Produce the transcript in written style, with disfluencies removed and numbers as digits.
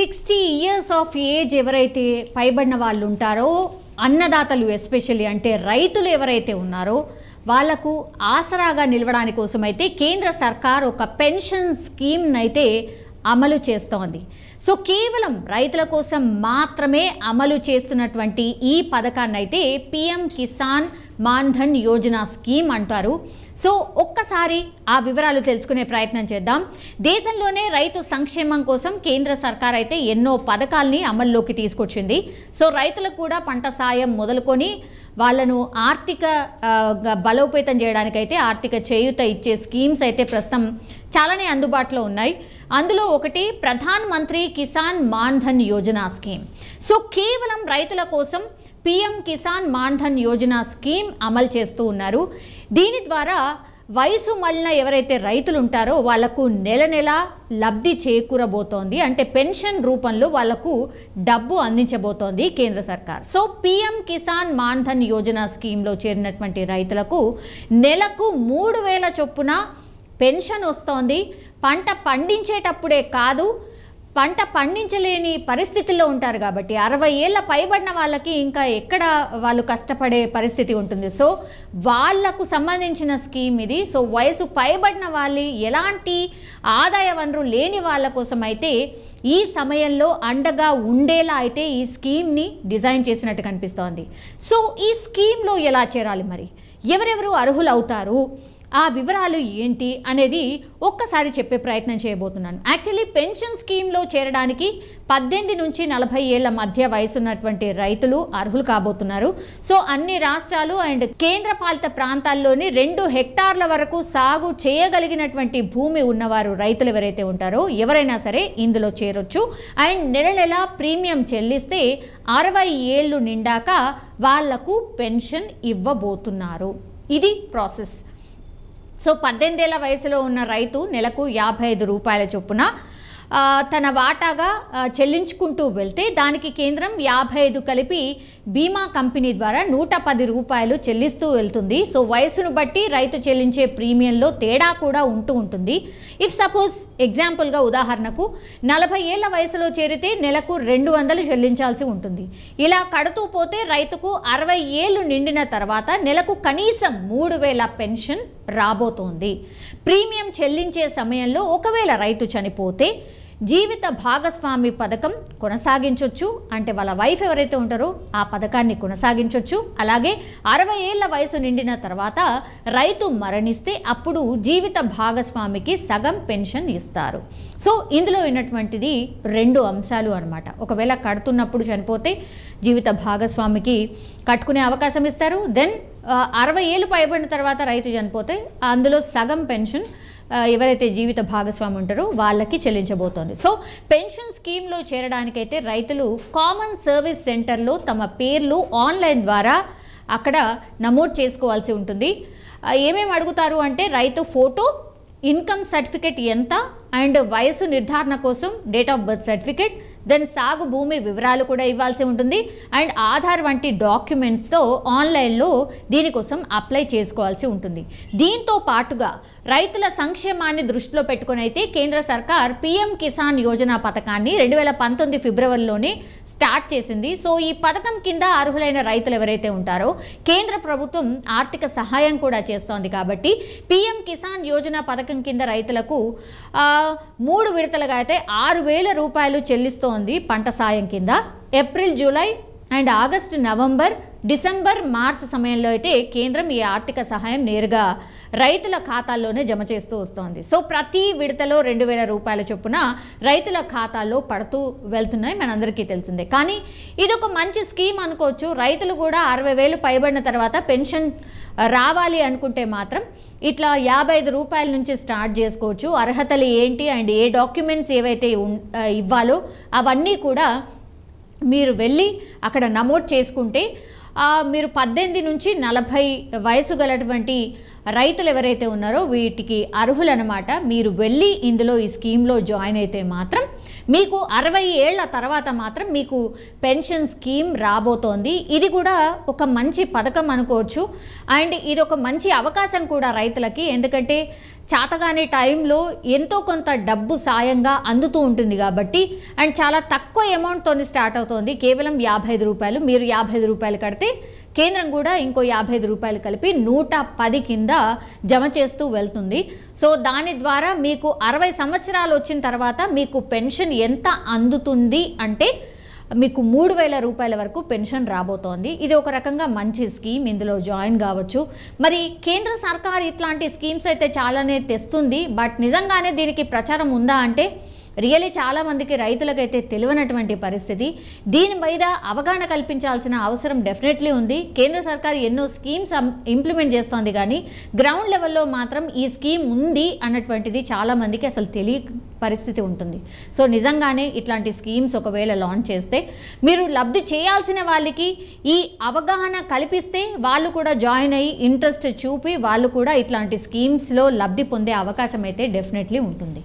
60 years of age ఎవరైతే పైబడిన వాళ్ళు ఉంటారో, అన్నదాతలు ఎస్పెషల్లీ అంటే రైతులు ఎవరైతే ఉన్నారో వాళ్లకు ఆసరాగా నిలవడానికి కోసమైతే కేంద్ర సర్కార్ ఒక పెన్షన్ స్కీమ్ని అయితే అమలు చేస్తోంది. సో కేవలం రైతుల కోసం మాత్రమే అమలు చేస్తున్నటువంటి ఈ పథకాన్ని అయితే పిఎం కిసాన్ మాన్ధన్ యోజన స్కీమ్ అంటారు. సో ఒక్కసారి ఆ వివరాలు తెలుసుకునే ప్రయత్నం చేద్దాం. దేశంలోనే రైతు సంక్షేమం కోసం కేంద్ర సర్కార్ అయితే ఎన్నో పథకాల్ని అమల్లోకి తీసుకొచ్చింది. సో రైతులకు కూడా పంట సాయం మొదలుకొని వాళ్ళను ఆర్థిక బలోపేతం చేయడానికైతే ఆర్థిక చేయూత ఇచ్చే స్కీమ్స్ అయితే ప్రస్తుతం చాలానే అందుబాటులో ఉన్నాయి. అందులో ఒకటి ప్రధాన్ మంత్రి కిసాన్ మాన్ధన్ యోజన స్కీమ్. సో కేవలం రైతుల కోసం పిఎం కిసాన్ మాన్ధన్ యోజన స్కీమ్ అమలు చేస్తూ ఉన్నారు. దీని ద్వారా వయసు మళ్ళిన ఎవరైతే రైతులు ఉంటారో వాళ్లకు నెల నెల లబ్ధి చేకూరబోతోంది. అంటే పెన్షన్ రూపంలో వాళ్లకు డబ్బు అందించబోతోంది కేంద్ర సర్కార్. సో పిఎం కిసాన్ మాన్ధన్ యోజన స్కీమ్లో చేరినటువంటి రైతులకు నెలకు 3,000 చొప్పున పెన్షన్ వస్తోంది. పంట పండించేటప్పుడే కాదు, పంట పండించలేని పరిస్థితుల్లో ఉంటారు కాబట్టి 60 ఏళ్ళ పైబడిన వాళ్ళకి ఇంకా ఎక్కడ వాళ్ళు కష్టపడే పరిస్థితి ఉంటుంది. సో వాళ్లకు సంబంధించిన స్కీమ్ ఇది. సో వయసు పైబడిన వాళ్ళు ఎలాంటి ఆదాయ వనరు లేని వాళ్ళ కోసం అయితే ఈ సమయంలో అండగా ఉండేలా అయితే ఈ స్కీమ్ని డిజైన్ చేసినట్టు కనిపిస్తోంది. సో ఈ స్కీమ్లో ఎలా చేరాలి, మరి ఎవరెవరు అర్హులు అవుతారు, ఆ వివరాలు ఏంటి అనేది ఒక్కసారి చెప్పే ప్రయత్నం చేయబోతున్నాను. యాక్చువల్లీ పెన్షన్ స్కీమ్లో చేరడానికి 18 నుంచి 40 ఏళ్ల మధ్య వయసున్నటువంటి రైతులు అర్హులు కాబోతున్నారు. సో అన్ని రాష్ట్రాలు అండ్ కేంద్రపాలిత ప్రాంతాల్లోని 2 హెక్టార్ల వరకు సాగు చేయగలిగినటువంటి భూమి ఉన్నవారు రైతులు ఎవరైతే ఉంటారో ఎవరైనా సరే ఇందులో చేరొచ్చు. అండ్ నెల నెల ప్రీమియం చెల్లిస్తే 60 ఏళ్ళు నిండాక వాళ్లకు పెన్షన్ ఇవ్వబోతున్నారు. ఇది ప్రాసెస్. సో 18 ఏళ్ల వయసులో ఉన్న రైతు నెలకు 55 రూపాయల చొప్పున తన వాటాగా చెల్లించుకుంటూ వెళ్తే దానికి కేంద్రం 55 కలిపి బీమా కంపెనీ ద్వారా 110 రూపాయలు చెల్లిస్తూ వెళ్తుంది. సో వయసును బట్టి రైతు చెల్లించే ప్రీమియంలో తేడా కూడా ఉంటుంది. ఇఫ్ సపోజ్ ఎగ్జాంపుల్గా ఉదాహరణకు 40 ఏళ్ల వయసులో చేరితే నెలకు 200 చెల్లించాల్సి ఉంటుంది. ఇలా కడుతూ పోతే రైతుకు 60 ఏళ్ళు నిండిన తర్వాత నెలకు కనీసం 3,000 పెన్షన్ రాబోతోంది. ప్రీమియం చెల్లించే సమయంలో ఒకవేళ రైతు చనిపోతే జీవిత భాగస్వామి పథకం కొనసాగించవచ్చు. అంటే వాళ్ళ వైఫ్ ఎవరైతే ఉంటారో ఆ పథకాన్ని కొనసాగించవచ్చు. అలాగే 60 ఏళ్ల వయసు నిండిన తర్వాత రైతు మరణిస్తే అప్పుడు జీవిత భాగస్వామికి సగం పెన్షన్ ఇస్తారు. సో ఇందులో ఉన్నటువంటిది 2 అంశాలు అన్నమాట. ఒకవేళ కడుతున్నప్పుడు చనిపోతే జీవిత భాగస్వామికి కట్టుకునే అవకాశం ఇస్తారు. దెన్ 60 ఏళ్ళు పైబడిన తర్వాత రైతు చనిపోతే అందులో సగం పెన్షన్ ఎవరైతే జీవిత భాగస్వామి ఉంటారో వాళ్ళకి చెల్లించబోతోంది. సో పెన్షన్ స్కీమ్లో చేరడానికైతే రైతులు కామన్ సర్వీస్ సెంటర్లో తమ పేర్లు ఆన్లైన్ ద్వారా అక్కడ నమోదు చేసుకోవాల్సి ఉంటుంది. ఏమేమి అడుగుతారు అంటే రైతు ఫోటో, ఇన్కమ్ సర్టిఫికేట్ ఎంత, అండ్ వయసు నిర్ధారణ కోసం date of birth certificate, then సాగు భూమి వివరాలు కూడా ఇవ్వాల్సి ఉంటుంది. అండ్ ఆధార్ వంటి డాక్యుమెంట్స్తో ఆన్లైన్లో దీనికోసం అప్లై చేసుకోవాల్సి ఉంటుంది. దీంతో పాటుగా రైతుల సంక్షేమాన్ని దృష్టిలో పెట్టుకుని అయితే కేంద్ర సర్కార్ పిఎం కిసాన్ యోజన పథకాన్ని 2019 ఫిబ్రవరిలోనే స్టార్ట్ చేసింది. సో ఈ పథకం కింద అర్హులైన రైతులు ఎవరైతే ఉంటారో కేంద్ర ప్రభుత్వం ఆర్థిక సహాయం కూడా చేస్తోంది. కాబట్టి పిఎం కిసాన్ యోజన పథకం కింద రైతులకు 3 విడతలుగా అయితే 6,000 రూపాయలు చెల్లిస్తోంది పంట సాయం కింద. April, July and August, November, December, March సమయంలో అయితే కేంద్రం ఈ ఆర్థిక సహాయం నేరుగా రైతుల ఖాతాల్లోనే జమ చేస్తూ వస్తోంది. సో ప్రతి విడతలో 2,000 రూపాయల చొప్పున రైతుల ఖాతాల్లో పడుతూ వెళ్తున్నాయి, మనందరికీ తెలిసిందే. కానీ ఇదొక మంచి స్కీమ్ అనుకోవచ్చు. రైతులు కూడా 60,000 పైబడిన తర్వాత పెన్షన్ రావాలి అనుకుంటే మాత్రం ఇట్లా 55 రూపాయల నుంచి స్టార్ట్ చేసుకోవచ్చు. అర్హతలు ఏంటి అండ్ ఏ డాక్యుమెంట్స్ ఏవైతే ఇవ్వాలో అవన్నీ కూడా మీరు వెళ్ళి అక్కడ నమోదు చేసుకుంటే మీరు 18 నుంచి 40 వయసు గలటువంటి రైతులు ఎవరైతే ఉన్నారో వీటికి అర్హులన్నమాట. మీరు వెళ్ళి ఇందులో ఈ స్కీమ్లో జాయిన్ అయితే మాత్రం మీకు 60 ఏళ్ల తర్వాత మాత్రం మీకు పెన్షన్ స్కీమ్ రాబోతోంది. ఇది కూడా ఒక మంచి పథకం అనుకోవచ్చు. అండ్ ఇది ఒక మంచి అవకాశం కూడా రైతులకి. ఎందుకంటే చేతగానే టైంలో ఎంతో కొంత డబ్బు సాయంగా అందుతూ ఉంటుంది కాబట్టి, అండ్ చాలా తక్కువ అమౌంట్తో స్టార్ట్ అవుతుంది. కేవలం 55 రూపాయలు. మీరు 55 రూపాయలు కడితే కేంద్రం కూడా ఇంకో 55 రూపాయలు కలిపి 110 కింద జమ చేస్తూ వెళ్తుంది. సో దాని ద్వారా మీకు 60 సంవత్సరాలు వచ్చిన తర్వాత మీకు పెన్షన్ ఎంత అందుతుంది అంటే మీకు 3000 రూపాయల వరకు పెన్షన్ రాబోతోంది. ఇది ఒక రకంగా మంచి స్కీమ్. ఇందులో జాయిన్ కావచ్చు. మరి కేంద్ర సర్కార్ ఇట్లాంటి స్కీమ్స్ అయితే చాలానే తెస్తుంది. బట్ నిజంగానే దీనికి ప్రచారం ఉందా అంటే రియలీ చాలామందికి రైతులకైతే తెలియనటువంటి పరిస్థితి. దీని మీద అవగాహన కల్పించాల్సిన అవసరం డెఫినెట్లీ ఉంది. కేంద్ర సర్కార్ ఎన్నో స్కీమ్స్ ఇంప్లిమెంట్ చేస్తోంది, కానీ గ్రౌండ్ లెవెల్లో మాత్రం ఈ స్కీమ్ ఉంది అన్నటువంటిది చాలామందికి అసలు తెలియ పరిస్థితి ఉంటుంది. సో నిజంగానే ఇట్లాంటి స్కీమ్స్ ఒకవేళ లాంచ్ చేస్తే మీరు లబ్ధి చేయాల్సిన వాళ్ళకి ఈ అవగాహన కల్పిస్తే వాళ్ళు కూడా జాయిన్ అయ్యి ఇంట్రెస్ట్ చూపి వాళ్ళు కూడా ఇట్లాంటి స్కీమ్స్లో లబ్ధి పొందే అవకాశం అయితే డెఫినెట్లీ ఉంటుంది.